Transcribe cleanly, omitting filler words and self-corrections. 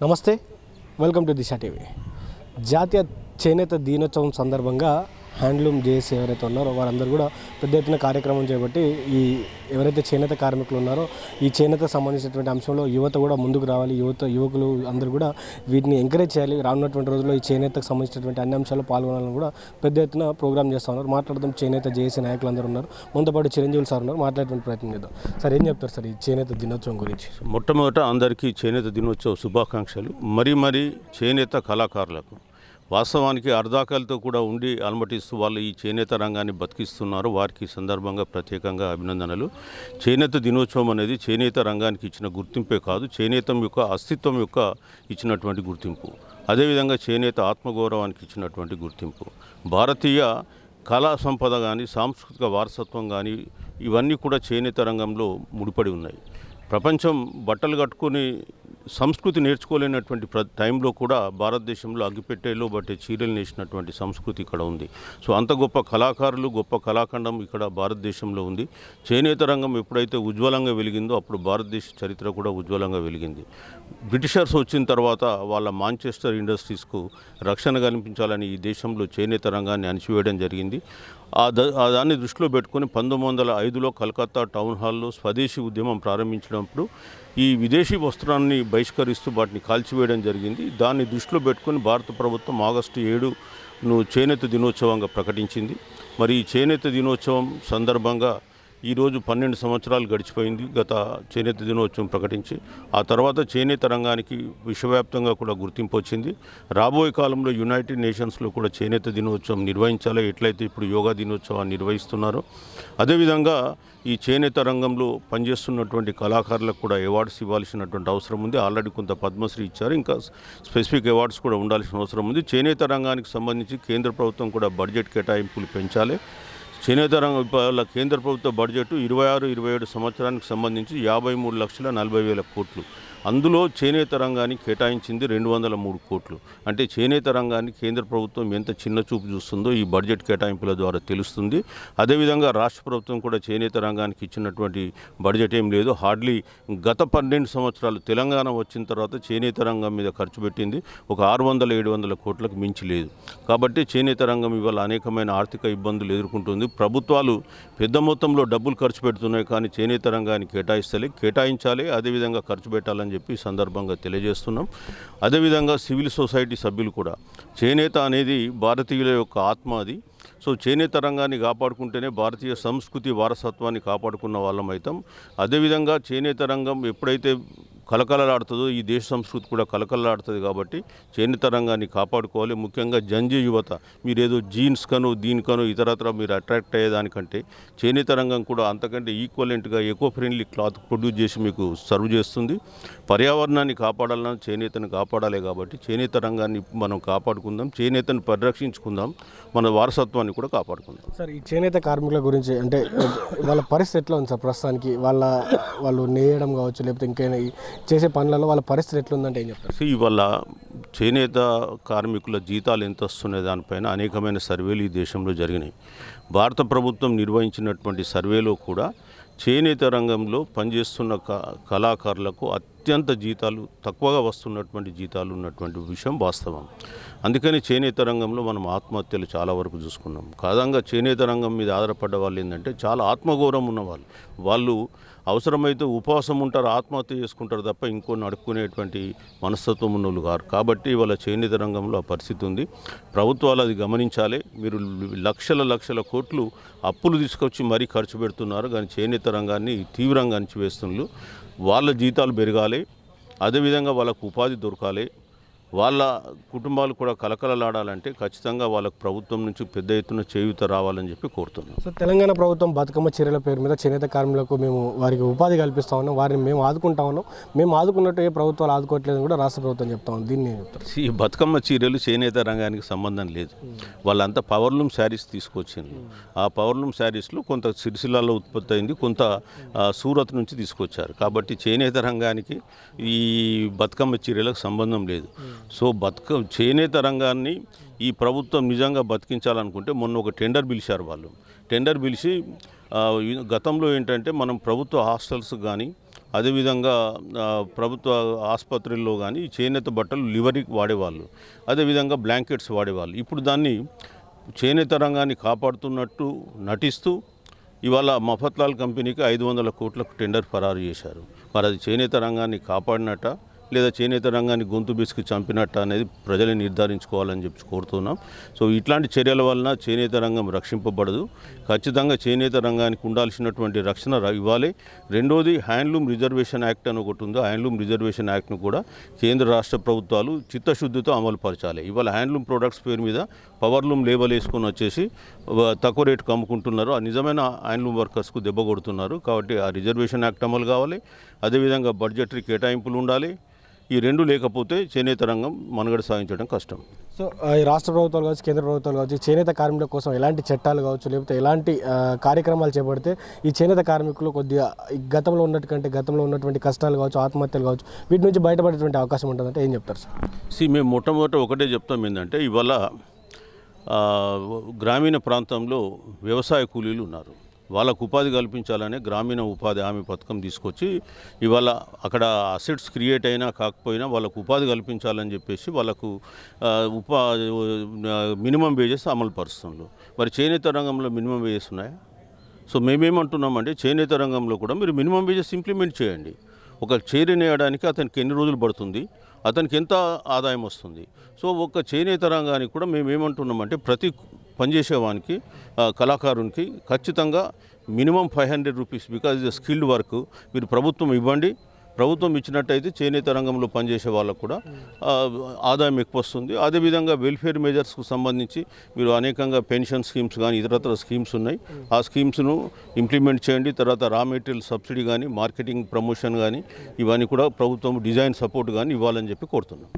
నమస్తే, welcome to Disha TV. జాతీయ చేనేత దినోత్సవం సందర్భంగా హ్యాండ్లూమ్ జేఏసీ ఎవరైతే ఉన్నారో వారందరూ కూడా పెద్ద ఎత్తున కార్యక్రమం చేపట్టి ఈ ఎవరైతే చేనేత కార్మికులు ఉన్నారో ఈ చేనేతకు సంబంధించినటువంటి అంశంలో యువత కూడా ముందుకు రావాలి. యువకులు అందరూ కూడా వీటిని ఎంకరేజ్ చేయాలి. రానున్నటువంటి రోజుల్లో ఈ చేనేతకు సంబంధించినటువంటి అన్ని అంశాల్లో పాల్గొనాలని కూడా పెద్ద ఎత్తున ప్రోగ్రామ్ చేస్తూ ఉన్నారు. మాట్లాడదాం చేనేత జేఏసీ నాయకులు అందరూ ఉన్నారు. ముందు పాటు చిరంజీవులు సార్ ఉన్నారు. మాట్లాడేటువంటి ప్రయత్నం చేద్దాం. సార్, ఏం చెప్తారు సార్ ఈ చేనేత దినోత్సవం గురించి? మొట్టమొదట అందరికీ చేనేత దినోత్సవ శుభాకాంక్షలు. మరీ చేనేత కళాకారులకు వాస్తవానికి అర్ధాకలతో కూడా ఉండి అలమటిస్తూ వాళ్ళు ఈ చేనేత రంగాన్ని బతికిస్తున్నారు. వారికి సందర్భంగా ప్రత్యేకంగా అభినందనలు. చేనేత దినోత్సవం అనేది చేనేత రంగానికి ఇచ్చిన గుర్తింపే కాదు, చేనేత యొక్క అస్తిత్వం యొక్క ఇచ్చినటువంటి గుర్తింపు. అదేవిధంగా చేనేత ఆత్మగౌరవానికి ఇచ్చినటువంటి గుర్తింపు. భారతీయ కళా సంపద కానీ సాంస్కృతిక వారసత్వం కానీ ఇవన్నీ కూడా చేనేత రంగంలో ముడిపడి ఉన్నాయి. ప్రపంచం బట్టలు కట్టుకొని సంస్కృతి నేర్చుకోలేనటువంటి టైంలో కూడా భారతదేశంలో అగ్గిపెట్టెలో బట్టే చీరలు నేసినటువంటి సంస్కృతి ఇక్కడ ఉంది. సో అంత గొప్ప కళాకారులు, గొప్ప కళాఖండం ఇక్కడ భారతదేశంలో ఉంది. చేనేత రంగం ఎప్పుడైతే ఉజ్వలంగా వెలిగిందో అప్పుడు భారతదేశ చరిత్ర కూడా ఉజ్వలంగా వెలిగింది. బ్రిటిషర్స్ వచ్చిన తర్వాత వాళ్ళ మాంచెస్టర్ ఇండస్ట్రీస్కు రక్షణ కల్పించాలని ఈ దేశంలో చేనేత రంగాన్ని అణిచివేయడం జరిగింది. దాన్ని దృష్టిలో పెట్టుకొని 1905లో కలకత్తా టౌన్ హాల్లో స్వదేశీ ఉద్యమం ప్రారంభించినప్పుడు ఈ విదేశీ వస్త్రాన్ని బహిష్కరిస్తూ వాటిని కాల్చివేయడం జరిగింది. దాన్ని దృష్టిలో పెట్టుకొని భారత ప్రభుత్వం ఆగస్టు 7ను చేనేత దినోత్సవంగా ప్రకటించింది. మరి ఈ చేనేత దినోత్సవం సందర్భంగా ఈరోజు 12 సంవత్సరాలు గడిచిపోయింది గత చేనేత దినోత్సవం ప్రకటించి. ఆ తర్వాత చేనేత రంగానికి విశ్వవ్యాప్తంగా కూడా గుర్తింపు వచ్చింది. రాబోయే కాలంలో యునైటెడ్ నేషన్స్లో కూడా చేనేత దినోత్సవం నిర్వహించాలి, ఎట్లయితే ఇప్పుడు యోగా దినోత్సవాన్ని నిర్వహిస్తున్నారో. అదేవిధంగా ఈ చేనేత రంగంలో పనిచేస్తున్నటువంటి కళాకారులకు కూడా అవార్డ్స్ ఇవ్వాల్సినటువంటి అవసరం ఉంది. ఆల్రెడీ కొంత పద్మశ్రీ ఇచ్చారు, ఇంకా స్పెసిఫిక్ అవార్డ్స్ కూడా ఉండాల్సిన అవసరం ఉంది. చేనేత రంగానికి సంబంధించి కేంద్ర ప్రభుత్వం కూడా బడ్జెట్ కేటాయింపులు పెంచాలి. చేనేత రంగం కేంద్ర ప్రభుత్వ బడ్జెట్ 26-27 సంవత్సరానికి సంబంధించి 53,40,000 కోట్లు. అందులో చేనేత రంగానికి కేటాయించింది 203 కోట్లు. అంటే చేనేత రంగాన్ని కేంద్ర ప్రభుత్వం ఎంత చిన్న చూపు చూస్తుందో ఈ బడ్జెట్ కేటాయింపుల ద్వారా తెలుస్తుంది. అదేవిధంగా రాష్ట్ర ప్రభుత్వం కూడా చేనేత రంగానికి ఇచ్చినటువంటి బడ్జెట్ ఏం లేదు. హార్డ్లీ గత 12 సంవత్సరాలు తెలంగాణ వచ్చిన తర్వాత చేనేత రంగం మీద ఖర్చు పెట్టింది ఒక 600-700 కోట్లకు మించి లేదు. కాబట్టి చేనేత రంగం ఇవాళ అనేకమైన ఆర్థిక ఇబ్బందులు ఎదుర్కొంటుంది. ప్రభుత్వాలు పెద్ద మొత్తంలో డబ్బులు ఖర్చు పెడుతున్నాయి, కానీ చేనేత రంగానికి కేటాయించాలి, అదేవిధంగా ఖర్చు పెట్టాలని చెప్పి ఈ సందర్భంగా తెలియజేస్తున్నాం. అదేవిధంగా సివిల్ సొసైటీ సభ్యులు కూడా చేనేత అనేది భారతీయుల యొక్క ఆత్మ అది. సో చేనేత రంగాన్ని కాపాడుకుంటేనే భారతీయ సంస్కృతి వారసత్వాన్ని కాపాడుకున్న వాళ్ళం అవుతాం. అదేవిధంగా చేనేత రంగం ఎప్పుడైతే కలకలలాడుతుందో ఈ దేశ సంస్కృతి కూడా కలకలలాడుతుంది. కాబట్టి చేనేత రంగాన్ని కాపాడుకోవాలి. ముఖ్యంగా జంజీ యువత, మీరేదో జీన్స్ కను దీనికను ఇతరత్ర మీరు అట్రాక్ట్ అయ్యేదానికంటే చేనేత రంగం కూడా అంతకంటే ఈక్వలెంట్గా ఎకో ఫ్రెండ్లీ క్లాత్ ప్రొడ్యూస్ చేసి మీకు సర్వ్ చేస్తుంది. పర్యావరణాన్ని కాపాడాలన్నా చేనేతను కాపాడాలి. కాబట్టి చేనేత రంగాన్ని మనం కాపాడుకుందాం, చేనేతను పరిరక్షించుకుందాం, మన వారసత్వాన్ని కూడా కాపాడుకుందాం. సార్, ఈ చేనేత కార్మికుల గురించి అంటే వాళ్ళ పరిస్థితి ఎట్లా ఉంది సార్ ప్రస్తుతానికి? వాళ్ళు నేయడం కావచ్చు, లేకపోతే ఇంకైనా చేసే పనులలో వాళ్ళ పరిస్థితి ఎట్లుందంటే ఏం చెప్తారు? ఇవాళ చేనేత కార్మికుల జీతాలు ఎంత వస్తున్నాయి దానిపైన అనేకమైన సర్వేలు ఈ దేశంలో జరిగినాయి. భారత ప్రభుత్వం నిర్వహించినటువంటి సర్వేలో కూడా చేనేత రంగంలో పనిచేస్తున్న కళాకారులకు అత్యంత జీతాలు తక్కువగా వస్తున్నటువంటి జీతాలు ఉన్నటువంటి విషయం వాస్తవం. అందుకని చేనేత రంగంలో మనం ఆత్మహత్యలు చాలా వరకు చూసుకున్నాం. కాదంగా చేనేత రంగం మీద ఆధారపడ్డ వాళ్ళు ఏంటంటే చాలా ఆత్మగౌరవం ఉన్నవాళ్ళు. వాళ్ళు అవసరమైతే ఉపవాసం ఉంటారు, ఆత్మహత్య చేసుకుంటారు తప్ప ఇంకొని అడుక్కునేటువంటి మనస్తత్వం ఉన్నోళ్ళు కారు. కాబట్టి వాళ్ళ చేనేత రంగంలో ఆ పరిస్థితి ఉంది. ప్రభుత్వాలు అది గమనించాలి. మీరు లక్షల కోట్లు అప్పులు తీసుకొచ్చి మరీ ఖర్చు పెడుతున్నారు, కానీ చేనేత రంగాన్ని తీవ్రంగా అణిచివేస్తున్నారు. వాళ్ళ జీతాలు పెరగాలి, అదేవిధంగా వాళ్ళకు ఉపాధి దొరకాలి, వాళ్ళ కుటుంబాలు కూడా కలకలలాడాలంటే ఖచ్చితంగా వాళ్ళకు ప్రభుత్వం నుంచి పెద్ద ఎత్తున చేయూత రావాలని చెప్పి కోరుతున్నాం. సో తెలంగాణ ప్రభుత్వం బతుకమ్మ చీరల పేరు మీద చేనేత కార్మికులకు మేము వారికి ఉపాధి కల్పిస్తా ఉన్నాం, వారిని మేము ఆదుకుంటా ఉన్నాం, మేము ఆదుకున్నట్టు ఏ ప్రభుత్వాలు ఆదుకోవట్లేదని కూడా రాష్ట్ర ప్రభుత్వం చెప్తా ఉంది. దీన్ని చెప్తారు? ఈ బతుకమ్మ చీరలు చేనేత రంగానికి సంబంధం లేదు. వాళ్ళంతా పవర్లూమ్ శారీస్ తీసుకొచ్చింది. ఆ పవర్లూమ్ శారీస్లో కొంత సిరిసిల్లాలో ఉత్పత్తి అయింది, కొంత సూరత్ నుంచి తీసుకొచ్చారు. కాబట్టి చేనేత రంగానికి ఈ బతుకమ్మ చీరలకు సంబంధం లేదు. సో చేనేత రంగాన్ని ఈ ప్రభుత్వం నిజంగా బతికించాలనుకుంటే మొన్న ఒక టెండర్ పిలిచారు వాళ్ళు. టెండర్ పిలిచి గతంలో ఏంటంటే మనం ప్రభుత్వ హాస్టల్స్ కానీ అదేవిధంగా ప్రభుత్వ ఆసుపత్రుల్లో కానీ చేనేత బట్టలు లివరీకి వాడేవాళ్ళు, అదేవిధంగా బ్లాంకెట్స్ వాడేవాళ్ళు. ఇప్పుడు దాన్ని చేనేత రంగాన్ని కాపాడుతున్నట్టు నటిస్తూ ఇవాళ మఫత్లాల్ కంపెనీకి 500 కోట్లకు టెండర్ ఖరారు చేశారు. మరి అది చేనేత రంగాన్ని కాపాడినట్ట లేదా చేనేత రంగాన్ని గొంతు బిసికి చంపినట్ట అనేది ప్రజలు నిర్ధారించుకోవాలని చెప్పి కోరుతున్నాం. సో ఇట్లాంటి చర్యల వలన చేనేత రంగం రక్షింపబడదు. ఖచ్చితంగా చేనేత రంగానికి ఉండాల్సినటువంటి రక్షణ ఇవ్వాలి. రెండోది హ్యాండ్లూమ్ రిజర్వేషన్ యాక్ట్ అని ఒకటి ఉంది. హ్యాండ్లూమ్ రిజర్వేషన్ యాక్ట్ను కూడా కేంద్ర రాష్ట్ర ప్రభుత్వాలు చిత్తశుద్ధితో అమలు పరచాలి. ఇవాళ హ్యాండ్లూమ్ ప్రొడక్ట్స్ పేరు మీద పవర్లూమ్ లేబల్ వేసుకొని వచ్చేసి తక్కువ రేటుకు అమ్ముకుంటున్నారు. ఆ నిజమైన హ్యాండ్లూమ్ వర్కర్స్కు దెబ్బ కొడుతున్నారు. కాబట్టి ఆ రిజర్వేషన్ యాక్ట్ అమలు కావాలి. అదేవిధంగా బడ్జెటరీ కేటాయింపులు ఉండాలి. ఈ రెండు లేకపోతే చేనేత రంగం మనుగడ సాగించడం కష్టం. సో ఈ రాష్ట్ర ప్రభుత్వాలు కావచ్చు, కేంద్ర ప్రభుత్వాలు కావచ్చు, చేనేత కార్మికుల కోసం ఎలాంటి చట్టాలు కావచ్చు, లేకపోతే ఎలాంటి కార్యక్రమాలు చేపడితే ఈ చేనేత కార్మికులు కొద్దిగా గతంలో ఉన్నటువంటి కష్టాలు కావచ్చు, ఆత్మహత్యలు కావచ్చు, వీటి నుంచి బయటపడేటువంటి అవకాశం ఉంటుందంటే ఏం చెప్తారు సార్? మేము మొట్టమొదట ఒకటే చెప్తాం ఏంటంటే ఇవాళ గ్రామీణ ప్రాంతంలో వ్యవసాయ కూలీలు ఉన్నారు. వాళ్ళకు ఉపాధి కల్పించాలనే గ్రామీణ ఉపాధి హామీ పథకం తీసుకొచ్చి ఇవాళ అక్కడ అసెట్స్ క్రియేట్ అయినా కాకపోయినా వాళ్ళకు ఉపాధి కల్పించాలని చెప్పేసి వాళ్ళకు మినిమం వేజెస్ అమలు పరుస్తున్నారు. మరి చేనేత రంగంలో మినిమం వేజెస్ ఉన్నాయా? సో మేమేమంటున్నామంటే చేనేత రంగంలో కూడా మీరు మినిమం వేజెస్ ఇంప్లిమెంట్ చేయండి. ఒక చీర నేయడానికి అతనికి ఎన్ని రోజులు పడుతుంది, అతనికి ఎంత ఆదాయం వస్తుంది. సో ఒక చేనేత రంగానికి కూడా మేమేమంటున్నామంటే ప్రతి పనిచేసేవానికి కళాకారునికి ఖచ్చితంగా మినిమం 500 రూపీస్ బికాజ్ ఇది స్కిల్డ్ వర్క్ మీరు ప్రభుత్వం ఇవ్వండి. ప్రభుత్వం ఇచ్చినట్టయితే చేనేత రంగంలో పనిచేసే వాళ్ళకు కూడా ఆదాయం ఎక్కువ వస్తుంది. అదేవిధంగా వెల్ఫేర్ మెజర్స్కు సంబంధించి మీరు అనేకంగా పెన్షన్ స్కీమ్స్ కానీ ఇతరత్ర స్కీమ్స్ ఉన్నాయి. ఆ స్కీమ్స్ను ఇంప్లిమెంట్ చేయండి. తర్వాత రా మెటీరియల్ సబ్సిడీ కానీ మార్కెటింగ్ ప్రమోషన్ కానీ ఇవన్నీ కూడా ప్రభుత్వం డిజైన్ సపోర్ట్ కానీ ఇవ్వాలని చెప్పి కోరుతున్నాం.